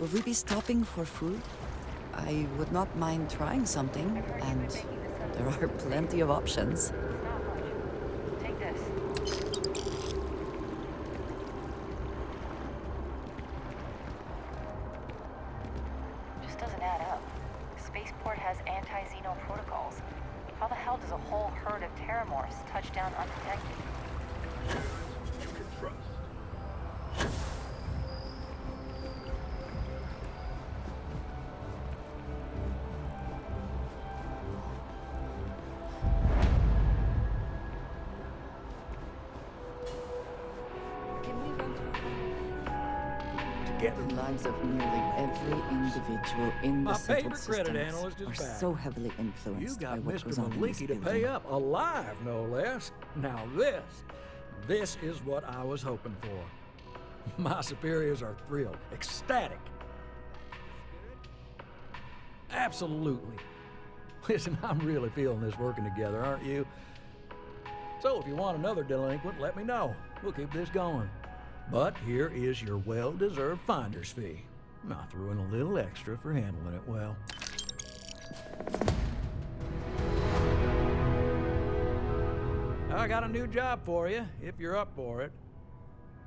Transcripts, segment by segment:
Will we be stopping for food? I would not mind trying something, and there are plenty of options. Take this. Just doesn't add up. Spaceport has anti-Xeno protocols. How the hell does a whole herd of Terramorphs touch down undetected? You can trust. The lives of nearly every individual in the My settled favorite credit systems analyst is are back. so heavily You influenced by got what Mr. goes on in this Maliki to building. pay up, alive no less. Now this is what I was hoping for. My superiors are thrilled, ecstatic. Absolutely. Listen, I'm really feeling this working together, aren't you? So if you want another delinquent, let me know. We'll keep this going. But here is your well-deserved finder's fee. I threw in a little extra for handling it well. I got a new job for you, if you're up for it.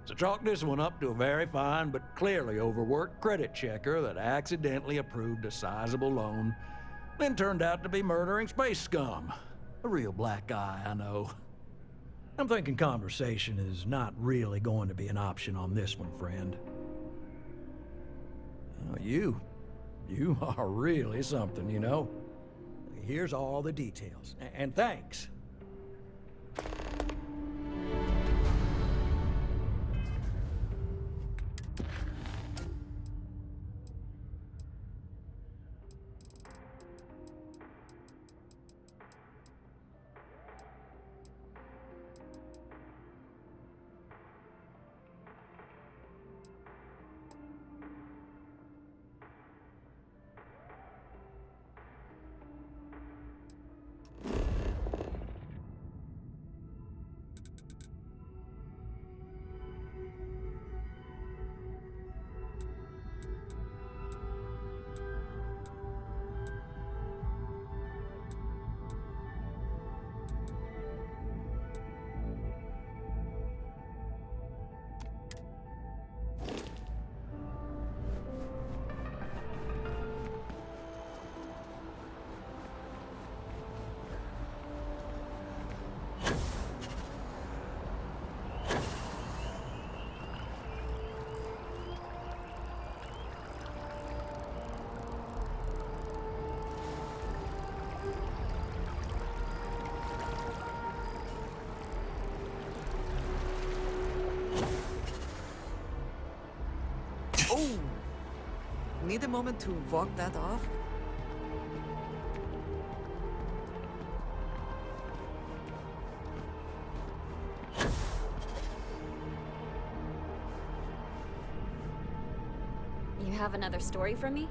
So chalk this one up to a very fine but clearly overworked credit checker that accidentally approved a sizable loan, then turned out to be murdering space scum. A real black guy, I know. I'm thinking conversation is not really going to be an option on this one, friend. Oh, you are really something, you know. Here's all the details, and thanks. Oh! Need a moment to walk that off? You have another story for me?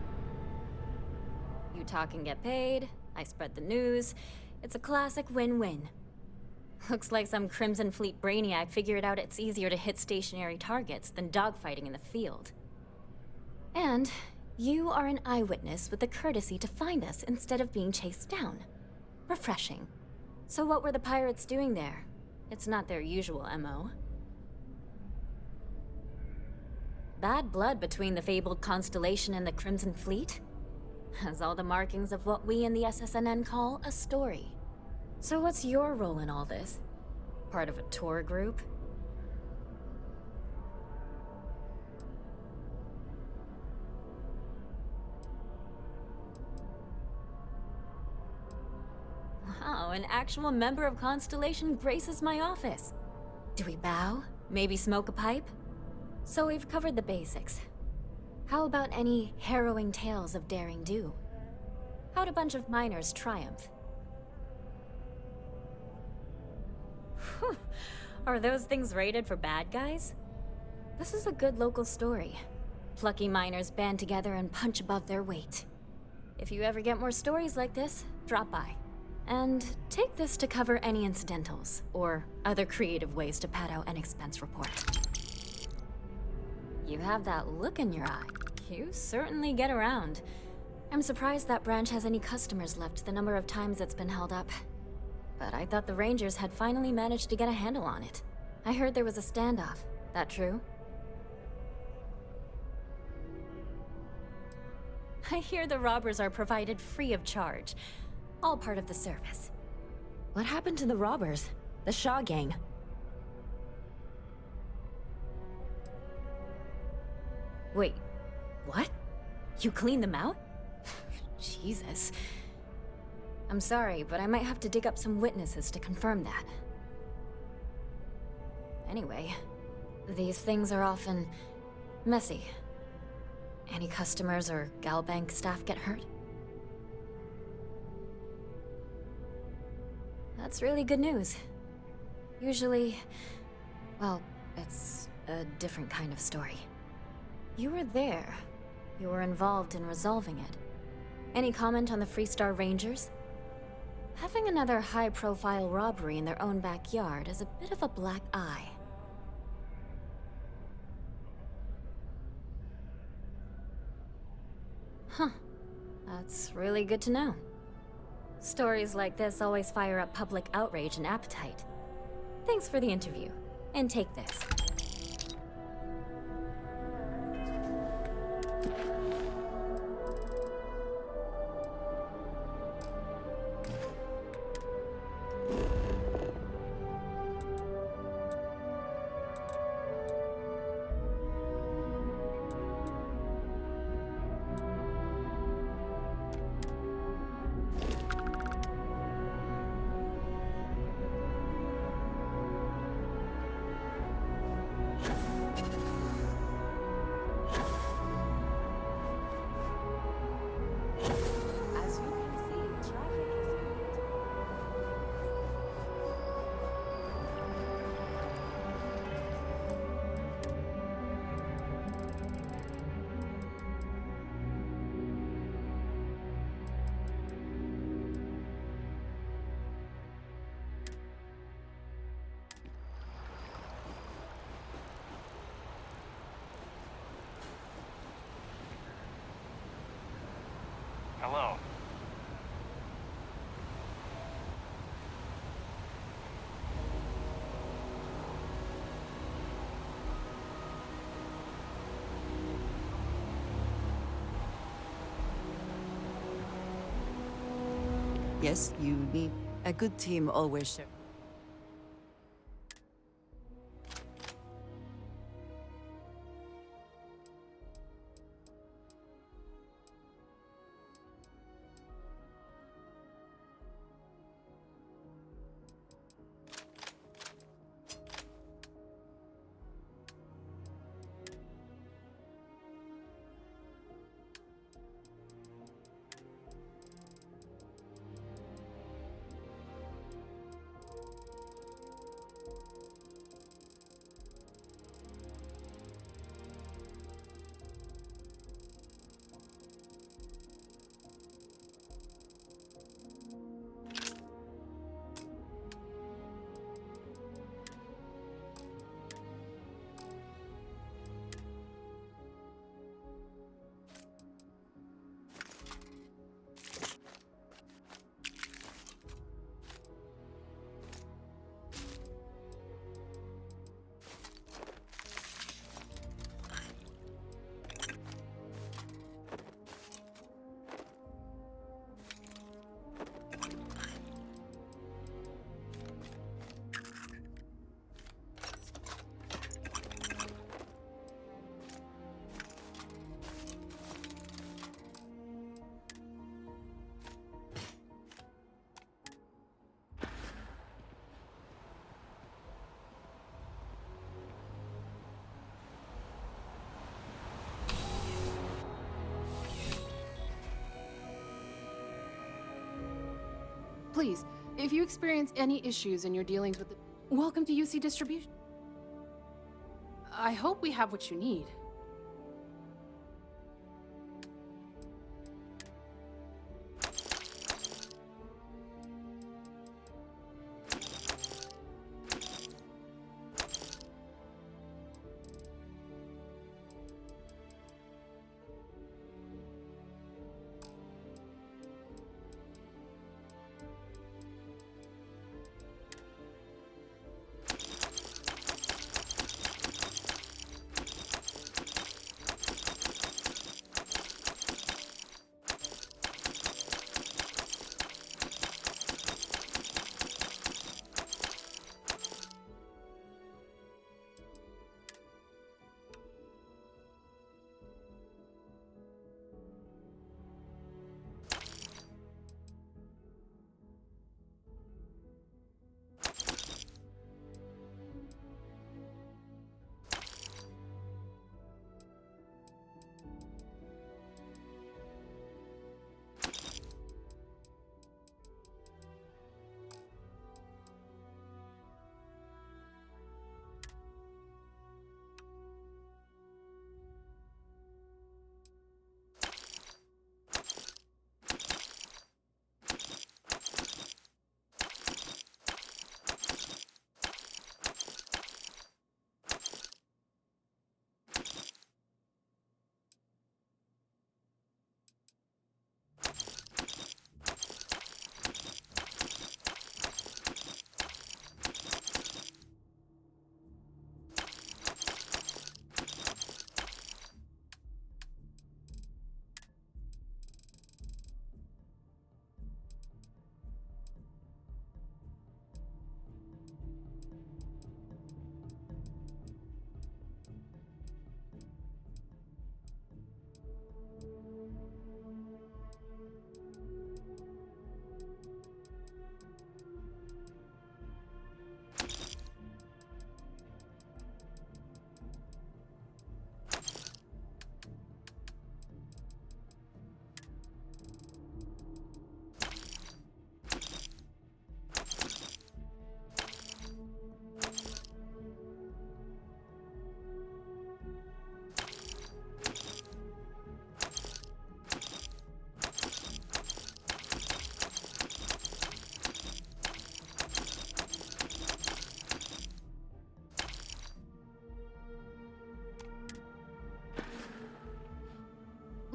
You talk and get paid, I spread the news. It's a classic win-win. Looks like some Crimson Fleet brainiac figured out it's easier to hit stationary targets than dogfighting in the field. And you are an eyewitness with the courtesy to find us instead of being chased down. Refreshing. So what were the pirates doing there? It's not their usual MO. Bad blood between the fabled Constellation and the Crimson Fleet? Has all the markings of what we in the SSNN call a story. So what's your role in all this? Part of a tour group? Wow, an actual member of Constellation graces my office. Do we bow? Maybe smoke a pipe? So we've covered the basics. How about any harrowing tales of daring do? How'd a bunch of miners triumph? Whew. Are those things rated for bad guys? This is a good local story. Plucky miners band together and punch above their weight. If you ever get more stories like this, drop by. And take this to cover any incidentals, or other creative ways to pad out an expense report. You have that look in your eye. You certainly get around. I'm surprised that branch has any customers left the number of times it's been held up. But I thought the Rangers had finally managed to get a handle on it. I heard there was a standoff. That true? I hear the robbers are provided free of charge. All part of the service. What happened to the robbers? The Shaw gang? Wait, what? You cleaned them out? Jesus. I'm sorry, but I might have to dig up some witnesses to confirm that. Anyway, these things are often messy. Any customers or Galbank staff get hurt? That's really good news. Usually, well, it's a different kind of story. You were there. You were involved in resolving it. Any comment on the Freestar Rangers? Having another high-profile robbery in their own backyard is a bit of a black eye. Huh. That's really good to know. Stories like this always fire up public outrage and appetite. Thanks for the interview. And take this. Hello. Yes, you need a good team always share. Please, if you experience any issues in your dealings with the... Welcome to UC Distribution. I hope we have what you need.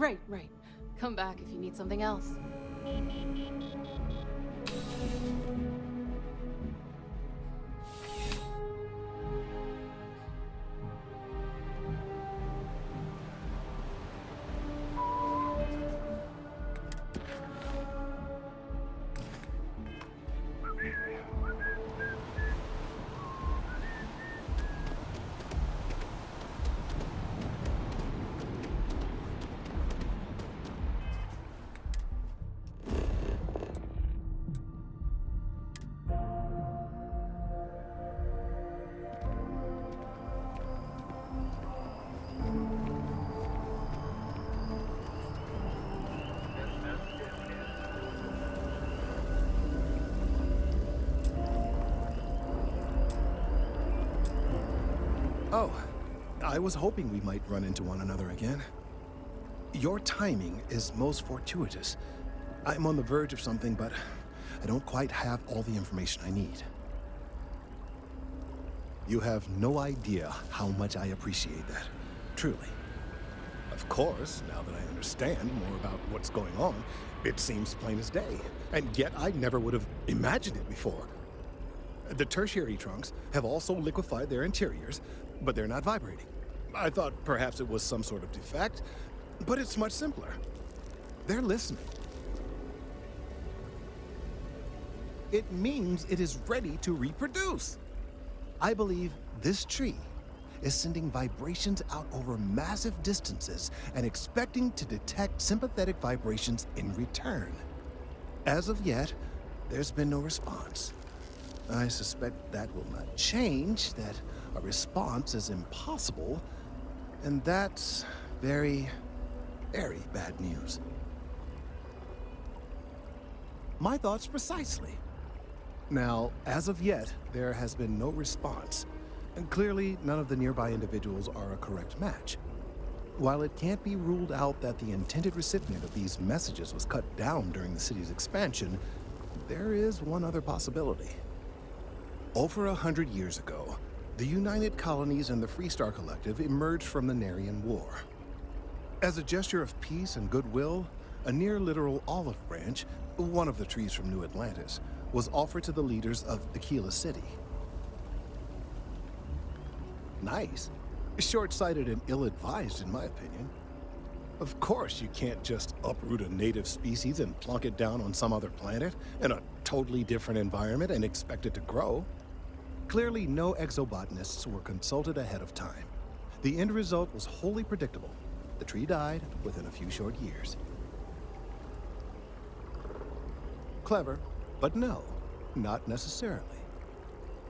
Right, right. Come back if you need something else. Oh, I was hoping we might run into one another again. Your timing is most fortuitous. I'm on the verge of something, but I don't quite have all the information I need. You have no idea how much I appreciate that, truly. Of course, now that I understand more about what's going on, it seems plain as day, and yet I never would have imagined it before. The tertiary trunks have also liquefied their interiors, but they're not vibrating. I thought perhaps it was some sort of defect, but it's much simpler. They're listening. It means it is ready to reproduce. I believe this tree is sending vibrations out over massive distances and expecting to detect sympathetic vibrations in return. As of yet, there's been no response. I suspect that will not change, that a response is impossible, and that's very, very bad news. My thoughts precisely. Now, as of yet, there has been no response, and clearly none of the nearby individuals are a correct match. While it can't be ruled out that the intended recipient of these messages was cut down during the city's expansion, there is one other possibility. Over 100 years ago, the United Colonies and the Freestar Collective emerged from the Narian War. As a gesture of peace and goodwill, a near-literal olive branch, one of the trees from New Atlantis, was offered to the leaders of Aquila City. Nice. Short-sighted and ill-advised, in my opinion. Of course, you can't just uproot a native species and plunk it down on some other planet in a totally different environment and expect it to grow. Clearly, no exobotanists were consulted ahead of time. The end result was wholly predictable. The tree died within a few short years. Clever, but no, not necessarily.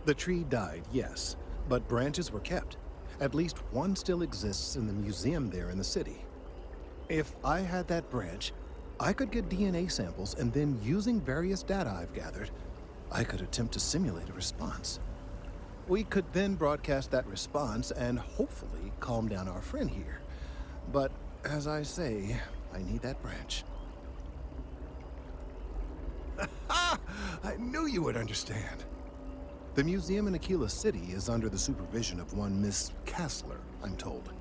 The tree died, yes, but branches were kept. At least one still exists in the museum there in the city. If I had that branch, I could get DNA samples, and then using various data I've gathered, I could attempt to simulate a response. We could then broadcast that response and hopefully calm down our friend here. But as I say, I need that branch. I knew you would understand. The museum in Aquila City is under the supervision of one Miss Kassler, I'm told.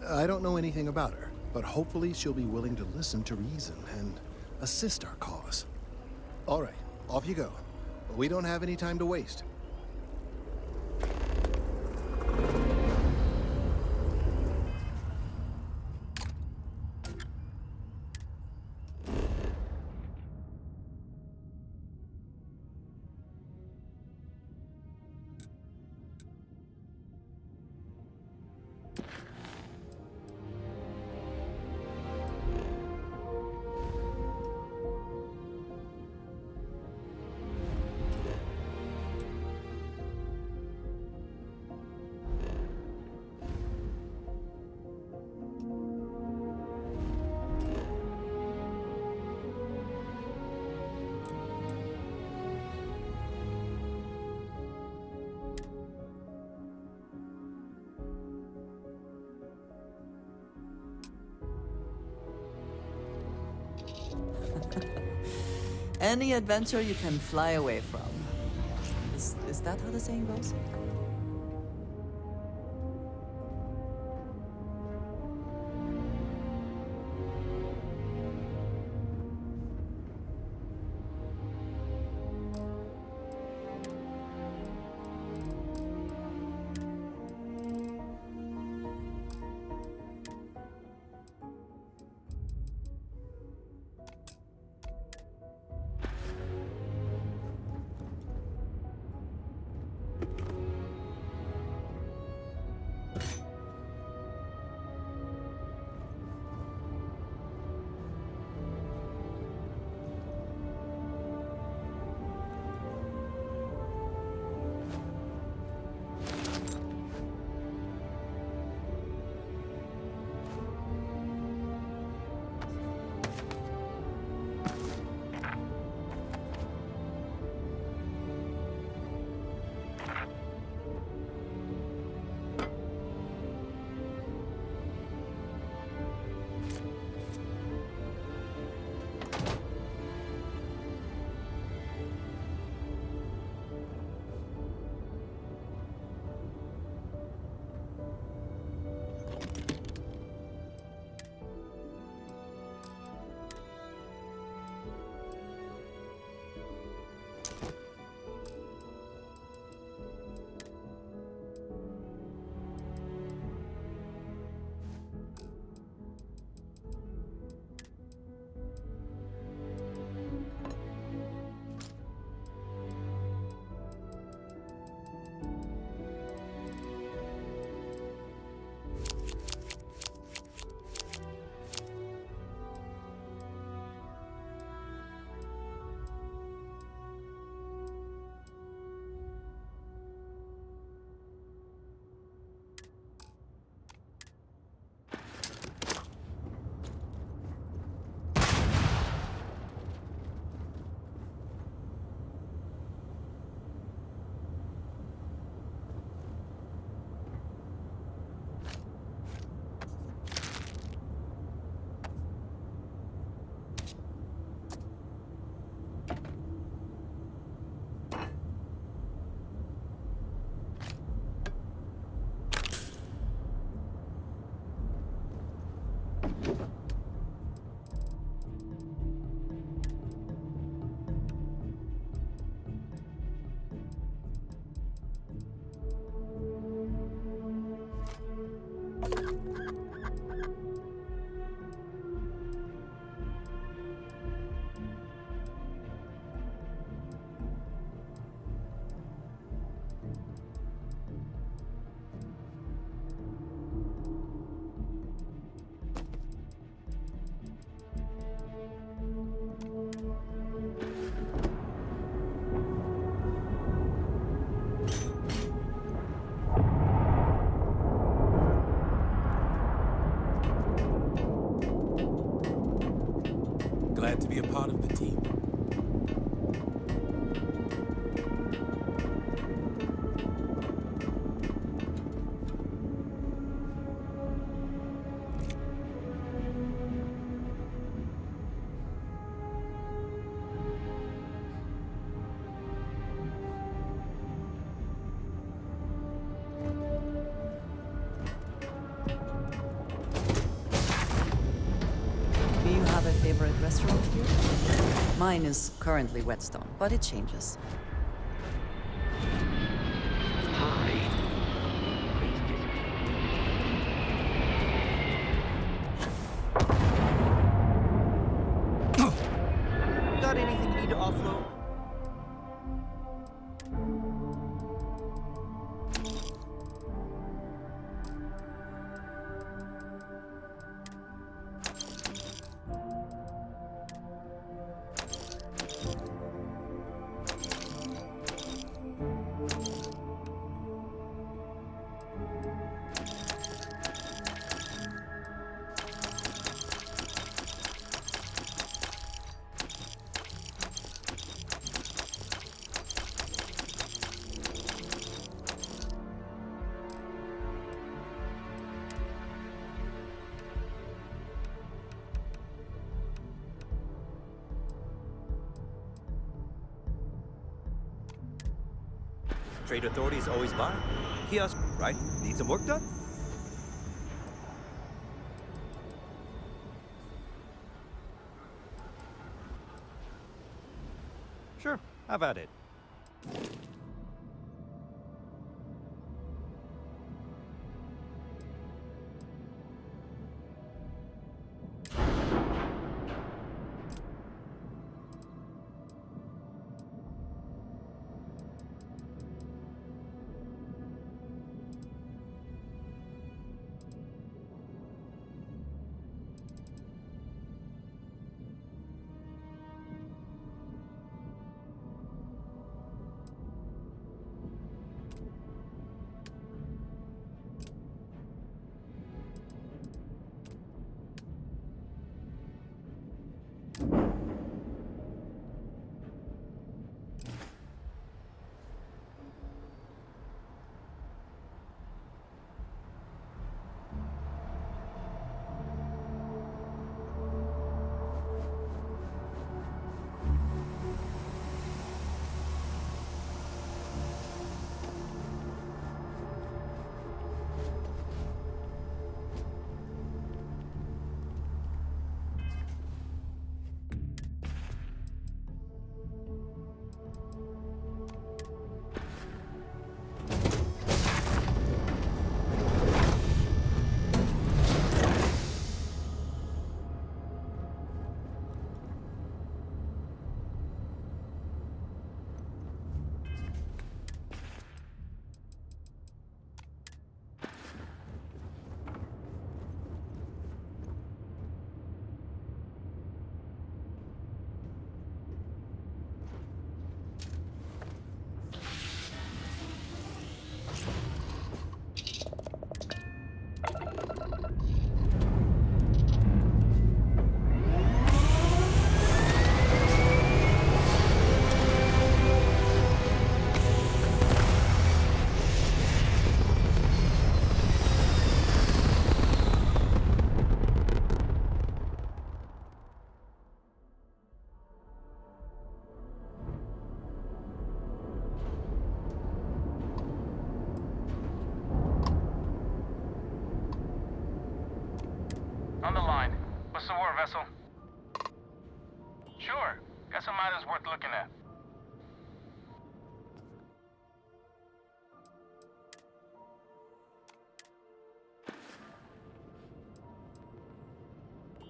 I don't know anything about her, but hopefully she'll be willing to listen to reason and assist our cause. All right, off you go. We don't have any time to waste. Any adventure you can fly away from. Is that how the saying goes? Mine is currently whetstone, but it changes. Hi. Please kiss me. Got anything you need to offload? Trade authorities always buy. Kiosk, right? Need some work done? Sure, have at it. On the line. What's the word, vessel? Sure. Got some items worth looking at.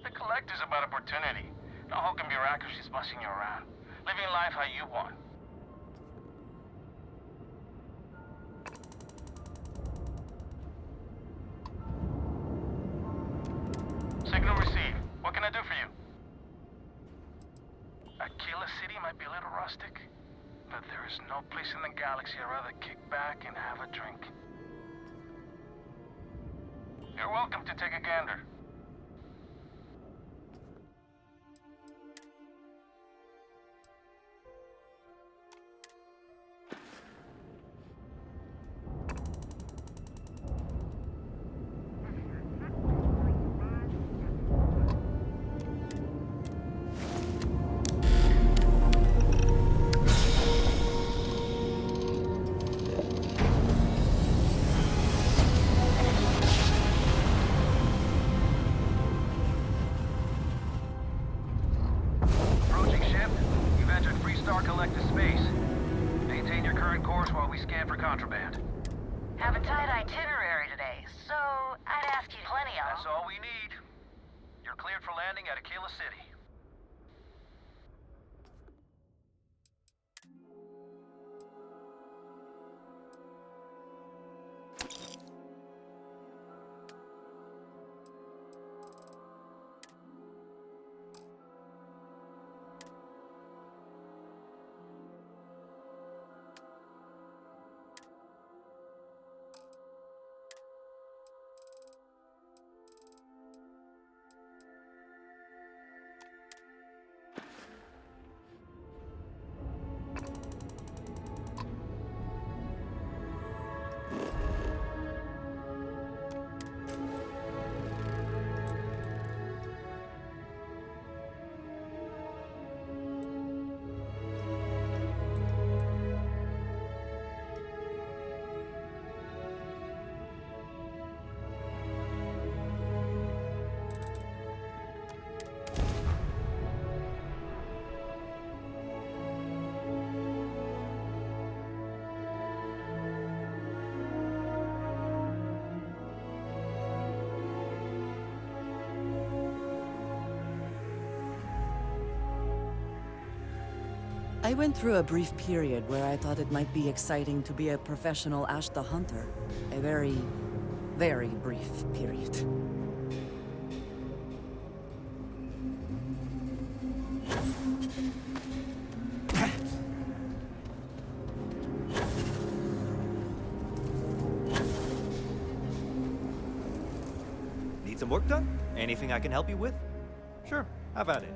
The collector's about opportunity. No hoe can be rack if she's bussing you around. Living life how you want. Signal received. What can I do for you? Aquila City might be a little rustic, but there is no place in the galaxy I'd rather kick back and have a drink. You're welcome to take a gander. Star Collective space. Maintain your current course while we scan for contraband. Have a tight itinerary today, so I'd ask you plenty of That's all we need. You're cleared for landing at Aquila City. I went through a brief period where I thought it might be exciting to be a professional Ashta hunter. A very, very brief period. Need some work done? Anything I can help you with? Sure, have at it.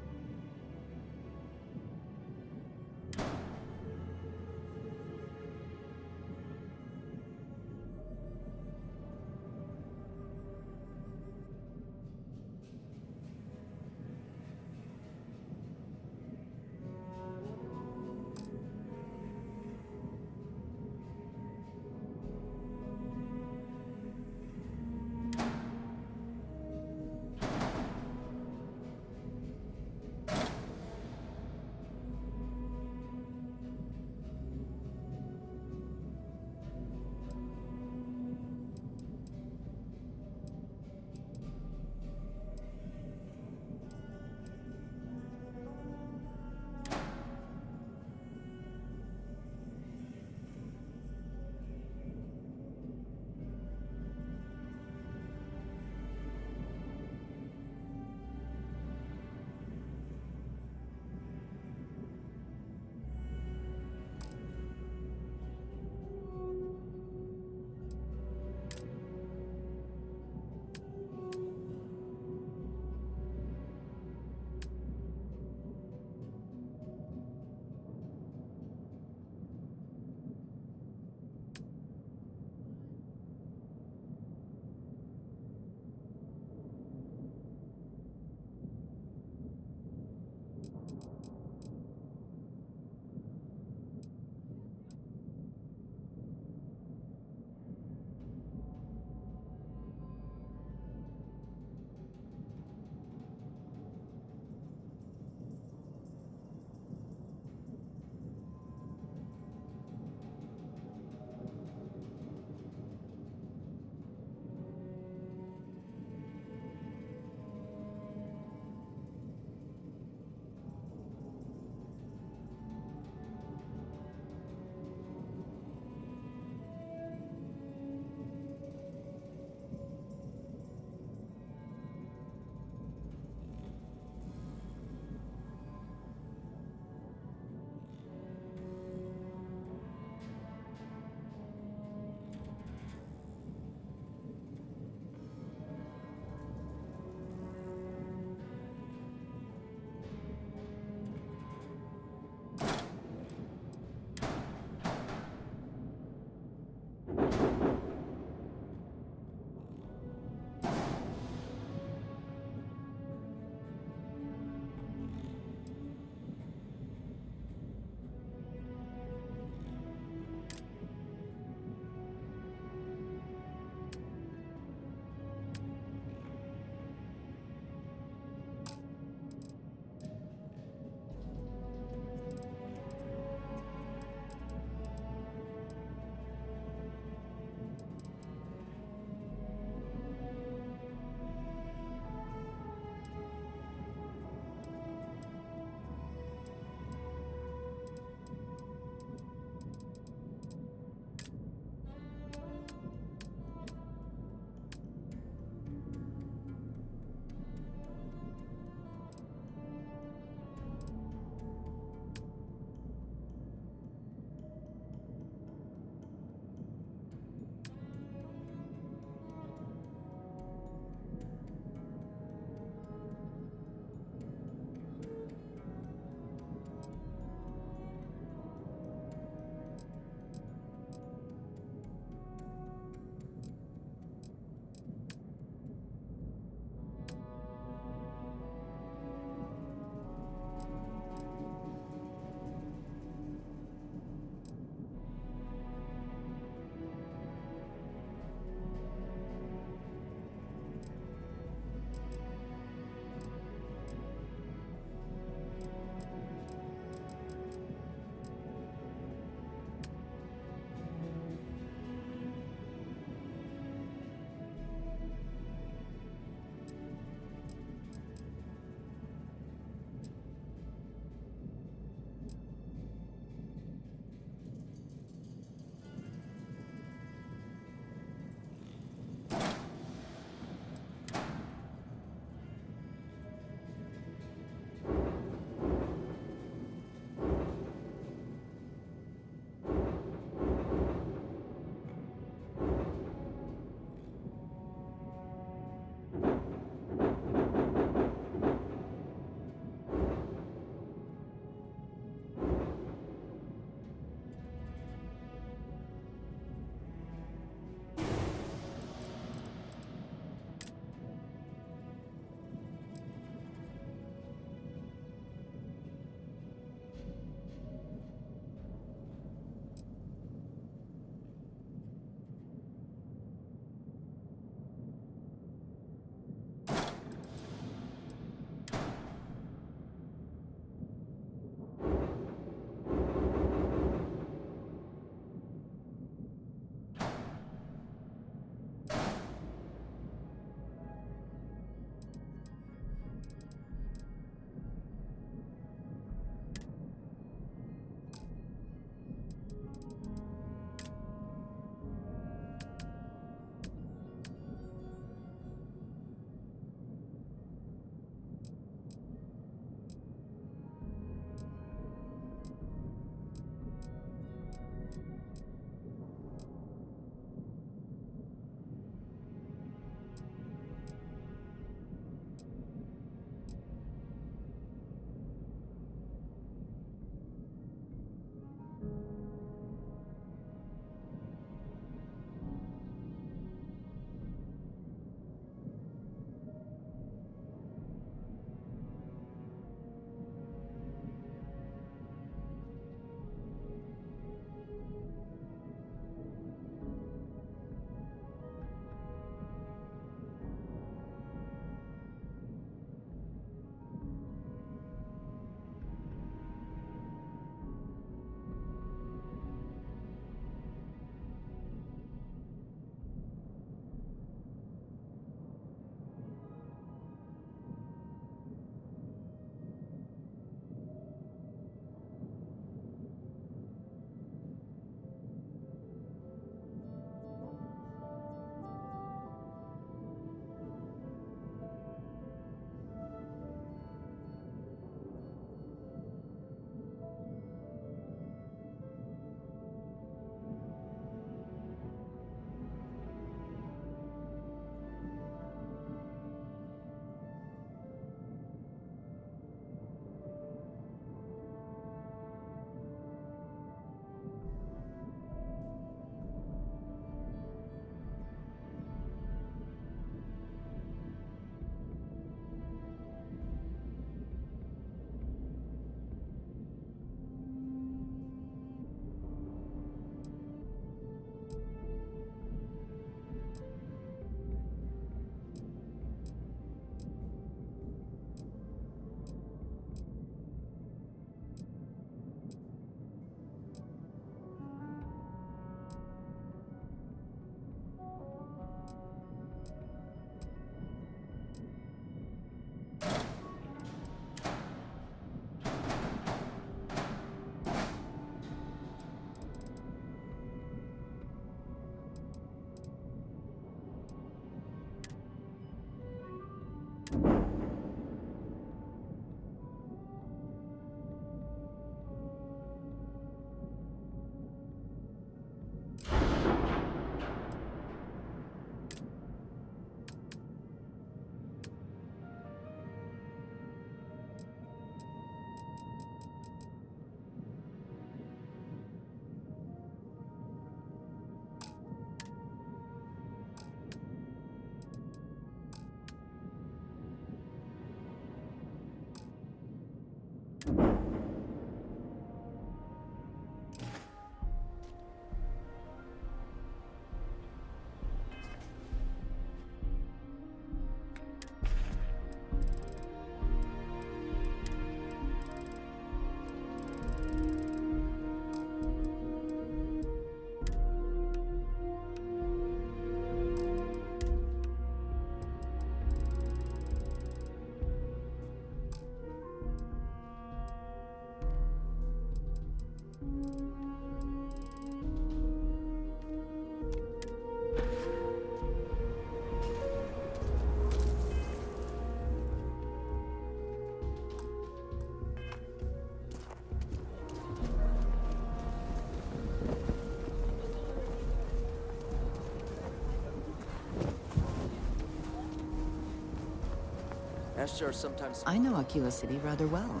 Escher sometimes... I know Aquila City rather well.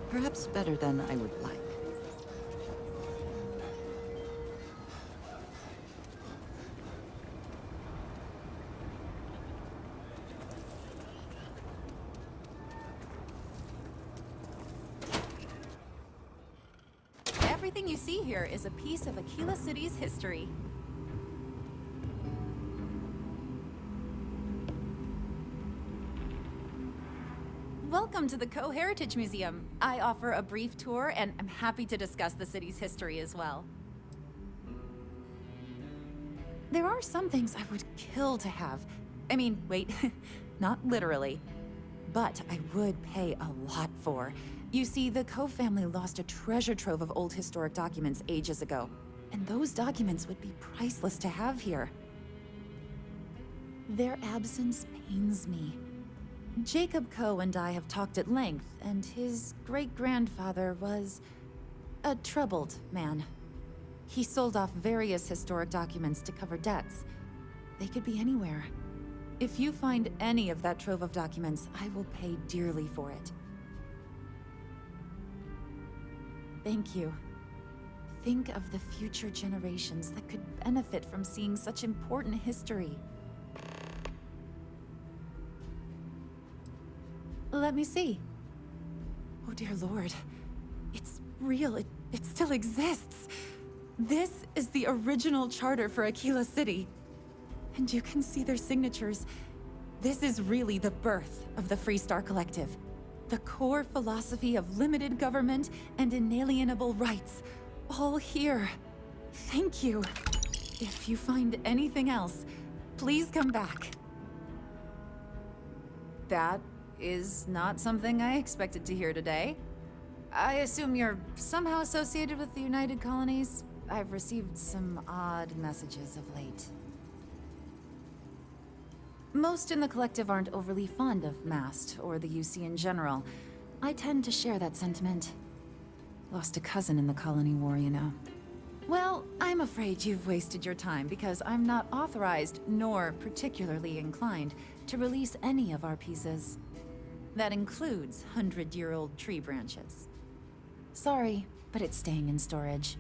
Perhaps better than I would like. Everything you see here is a piece of Aquila City's history. Welcome to the Co-Heritage Museum. I offer a brief tour, and I'm happy to discuss the city's history as well. There are some things I would kill to have. I mean, wait, not literally. But I would pay a lot for. You see, the Coe family lost a treasure trove of old historic documents ages ago. And those documents would be priceless to have here. Their absence pains me. Jacob Coe and I have talked at length, and his great-grandfather was a troubled man. He sold off various historic documents to cover debts. They could be anywhere. If you find any of that trove of documents, I will pay dearly for it. Thank you. Think of the future generations that could benefit from seeing such important history. Let me see. Oh dear Lord. It's real. It still exists. This is the original charter for Aquila City. And you can see their signatures. This is really the birth of the Freestar Collective. The core philosophy of limited government and inalienable rights. All here. Thank you. If you find anything else, please come back. That is not something I expected to hear today. I assume you're somehow associated with the United Colonies? I've received some odd messages of late. Most in the collective aren't overly fond of Mast, or the UC in general. I tend to share that sentiment. Lost a cousin in the colony war, you know. Well, I'm afraid you've wasted your time because I'm not authorized, nor particularly inclined, to release any of our pieces. That includes 100-year-old tree branches. Sorry, but it's staying in storage.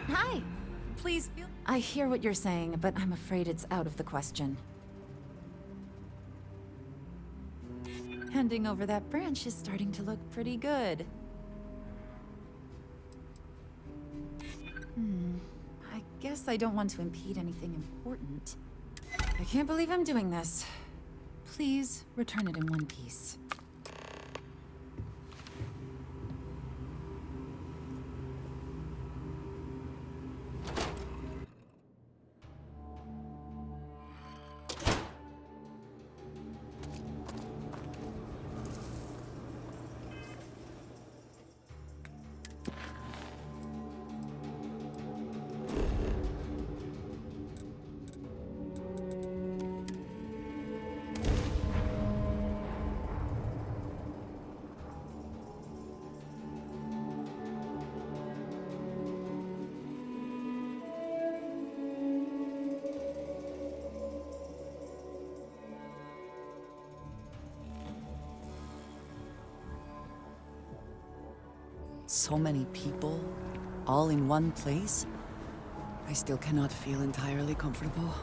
Hi. Please feel... I hear what you're saying, but I'm afraid it's out of the question. Handing over that branch is starting to look pretty good. I guess I don't want to impede anything important. I can't believe I'm doing this. Please return it in one piece. So many people, all in one place. I still cannot feel entirely comfortable.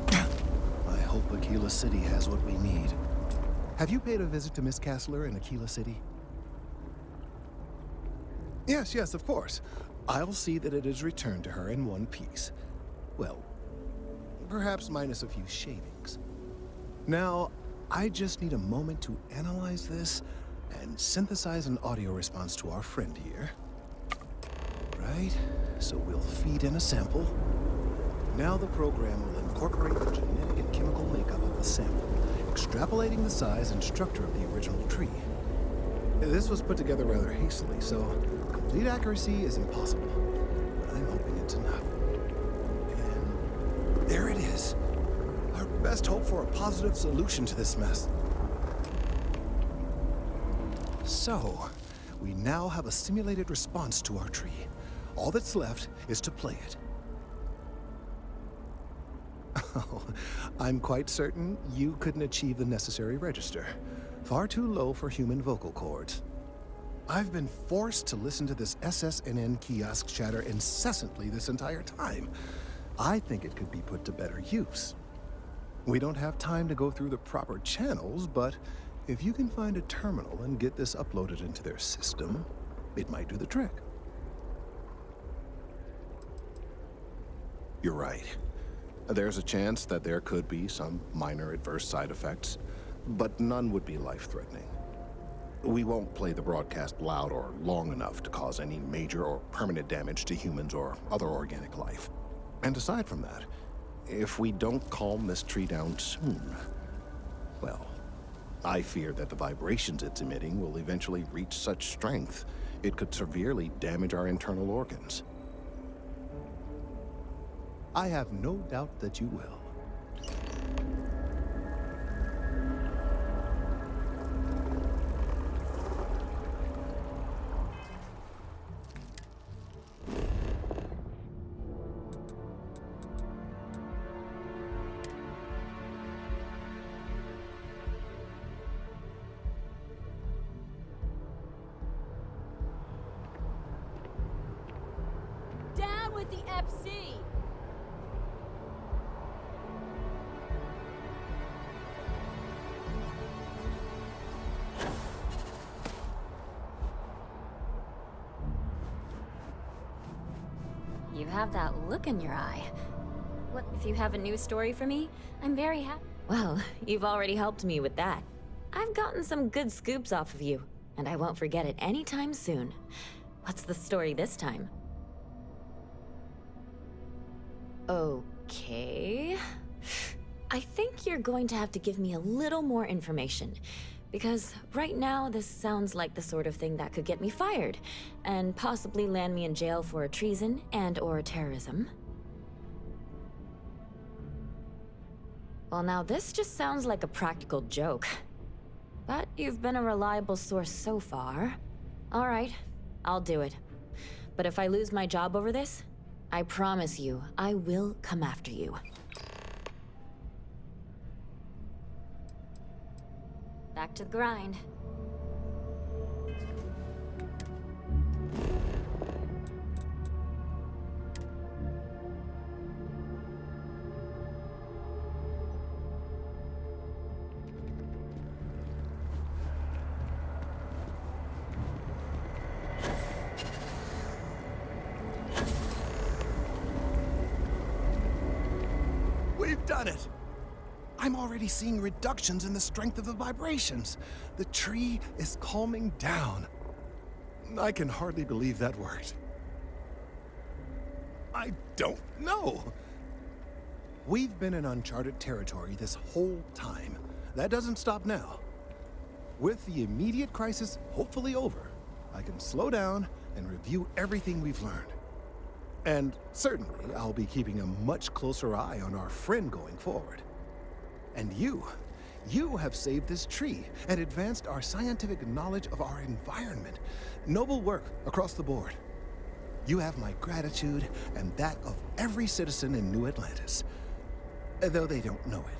I hope Aquila City has what we need. Have you paid a visit to Miss Castler in Aquila City? Yes, of course. I'll see that it is returned to her in one piece. Well, perhaps minus a few shavings. Now, I just need a moment to analyze this and synthesize an audio response to our friend here. Right, so we'll feed in a sample. Now the program will incorporate the genetic and chemical makeup of the sample, extrapolating the size and structure of the original tree. This was put together rather hastily, so complete accuracy is impossible, but I'm hoping it's enough. And there it is. Our best hope for a positive solution to this mess. So, we now have a simulated response to our tree. All that's left is to play it. Oh, I'm quite certain you couldn't achieve the necessary register. Far too low for human vocal cords. I've been forced to listen to this SSNN kiosk chatter incessantly this entire time. I think it could be put to better use. We don't have time to go through the proper channels, but if you can find a terminal and get this uploaded into their system, it might do the trick. You're right. There's a chance that there could be some minor adverse side effects, but none would be life-threatening. We won't play the broadcast loud or long enough to cause any major or permanent damage to humans or other organic life. And aside from that, if we don't calm this tree down soon, well, I fear that the vibrations it's emitting will eventually reach such strength, it could severely damage our internal organs. I have no doubt that you will. Down with the FC! You have that look in your eye. What, if you have a new story for me? I'm very happy. Well, you've already helped me with that. I've gotten some good scoops off of you, and I won't forget it anytime soon. What's the story this time? Okay. I think you're going to have to give me a little more information, because right now this sounds like the sort of thing that could get me fired, and possibly land me in jail for treason and/or terrorism. Well, now this just sounds like a practical joke. But you've been a reliable source so far. All right, I'll do it. But if I lose my job over this, I promise you, I will come after you. Back to the grind. We've done it! I'm already seeing reductions in the strength of the vibrations. The tree is calming down. I can hardly believe that worked. I don't know. We've been in uncharted territory this whole time. That doesn't stop now. With the immediate crisis hopefully over, I can slow down and review everything we've learned. And certainly, I'll be keeping a much closer eye on our friend going forward. And you have saved this tree and advanced our scientific knowledge of our environment. Noble work across the board. You have my gratitude and that of every citizen in New Atlantis, though they don't know it.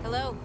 Hello.